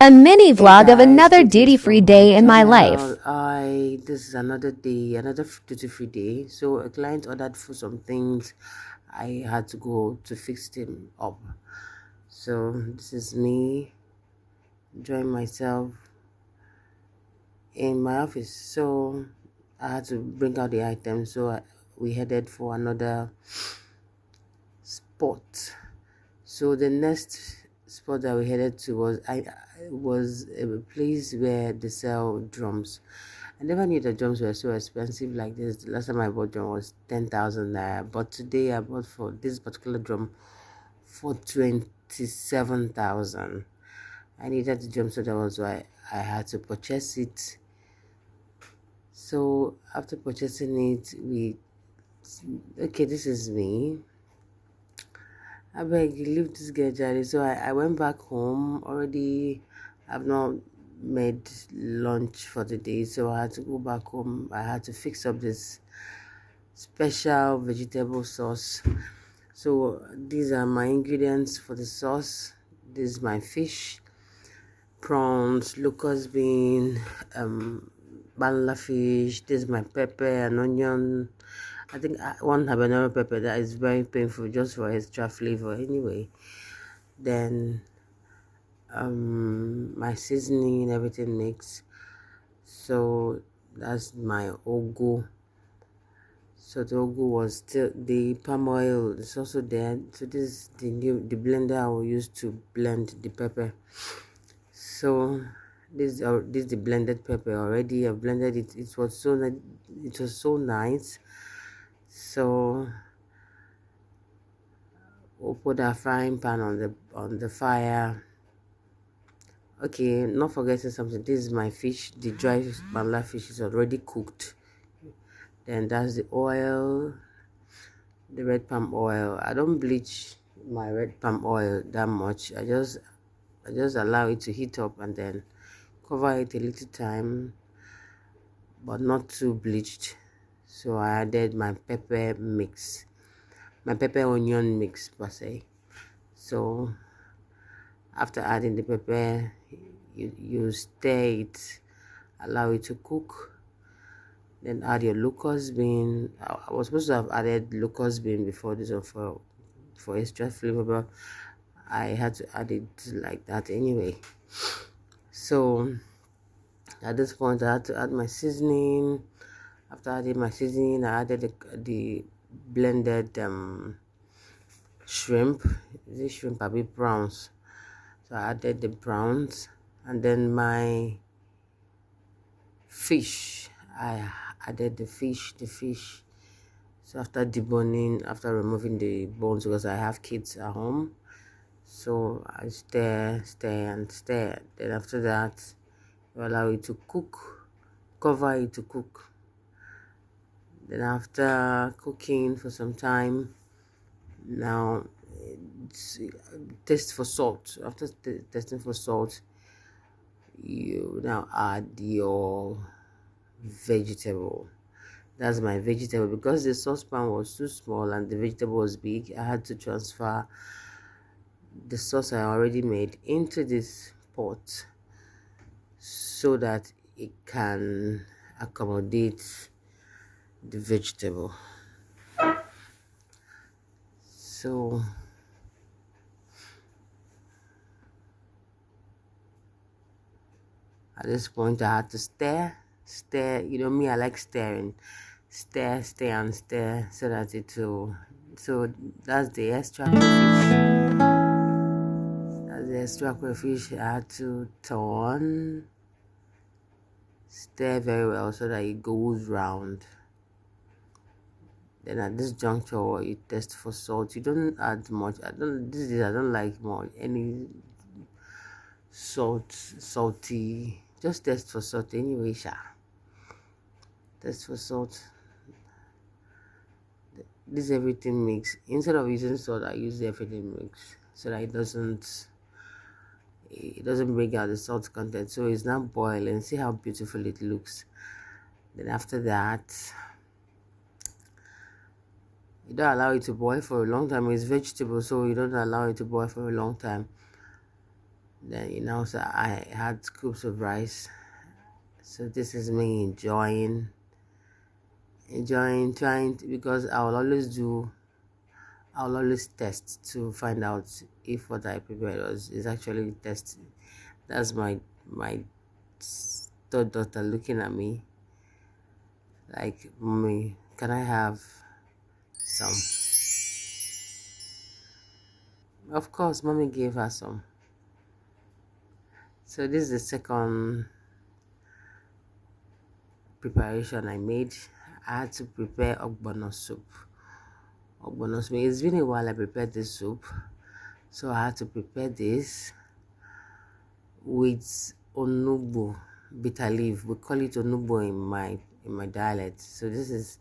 A mini Hey vlog of guys, another greetings duty-free from my day in my life. channel. This is another day, another duty-free day. So a client ordered for some things. I had to go to fix them up. So this is me enjoying myself in my office. So I had to bring out the items. We headed for another spot. So the next spot that we headed to was a place where they sell drums. I never knew that drums were so expensive like this. The last time I bought drum was 10,000 naira, but today I bought for this particular drum for 27,000. I needed the drum, so that was why I had to purchase it. So after purchasing it, okay, this is me. I beg you, leave this girl, Jerry. So I went back home already. I've not made lunch for the day, so I had to go back home. I had to fix up this special vegetable sauce. So these are my ingredients for the sauce. This is my fish, prawns, locust bean, banla fish. This is my pepper and onion. I think one habanero pepper that is very painful just for extra flavor anyway. Then my seasoning, everything mix. So that's my ogo. So the ogo was still the palm oil is also there. So this is the blender I will use to blend the pepper. So this is the blended pepper already. I blended it. It was so nice. So we'll put our frying pan on the fire. Okay, not forgetting something. This is my fish. The dry banla fish is already cooked. Then that's the oil, the red palm oil. I don't bleach my red palm oil that much. I just allow it to heat up and then cover it a little time, but not too bleached. So I added my pepper mix, my pepper onion mix per se. So after adding the pepper, you stir it, allow it to cook. Then add your locust bean. I was supposed to have added locust bean before this one for extra flavor, but I had to add it like that anyway. So at this point, I had to add my seasoning. After adding my seasoning, I added the blended shrimp. This shrimp are bit browns, so I added the browns, and then my fish. I added the fish. So after deboning, after removing the bones, because I have kids at home, so I stir and stir. Then after that, you allow it to cook, cover it to cook. Then after cooking for some time, now test for salt. After testing for salt, you now add your vegetable. That's my vegetable. Because the saucepan was too small and the vegetable was big, I had to transfer the sauce I already made into this pot so that it can accommodate the vegetable. So at this point I had to stir. You know me, I like stirring. Stir and stir so that it will. So that's the extra crayfish. That's the extra crayfish. I had to turn, stir very well so that it goes round. Then at this juncture, you test for salt. You don't add much. I don't like more any salty. Just test for salt anyway, sha. Test for salt. This everything mix. Instead of using salt, I use everything mix so that it doesn't bring out the salt content. So it's now boiling. See how beautiful it looks. Then after that, you don't allow it to boil for a long time. It's vegetable, so you don't allow it to boil for a long time. Then so I had scoops of rice. So this is me trying because I'll always test to find out if what I prepared is actually tested. That's my third daughter looking at me like, "Mommy, can I have some?" Of course, mommy gave her some. So this is the second preparation I made. I had to prepare ogbono soup. Ogbono soup. It's been a while I prepared this soup, so I had to prepare this with onugbo, bitter leaf. We call it onugbo in my dialect. So this is,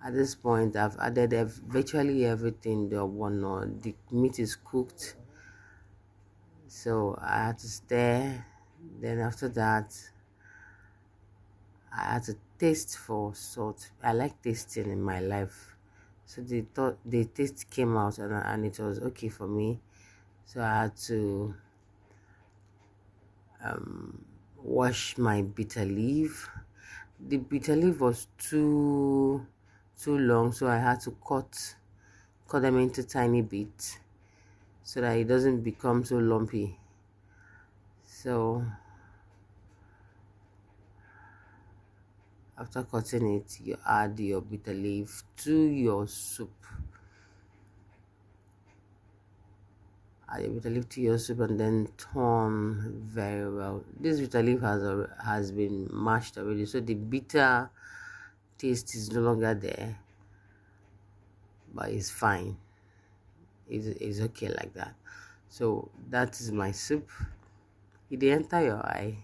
at this point I've added virtually everything. The meat is cooked, so I had to stir. Then after that, I had to taste for salt. I like tasting in my life, so the taste came out, and it was okay for me. So I had to wash my bitter leaf. The bitter leaf was too long, so I had to cut them into tiny bits so that it doesn't become so lumpy. So after cutting it, you add your bitter leaf to your soup. Add your bitter leaf to your soup and then turn very well. This bitter leaf has been mashed already, so the bitter taste is no longer there, but it's fine. It's okay like that. So that is my soup. It did enter your eye.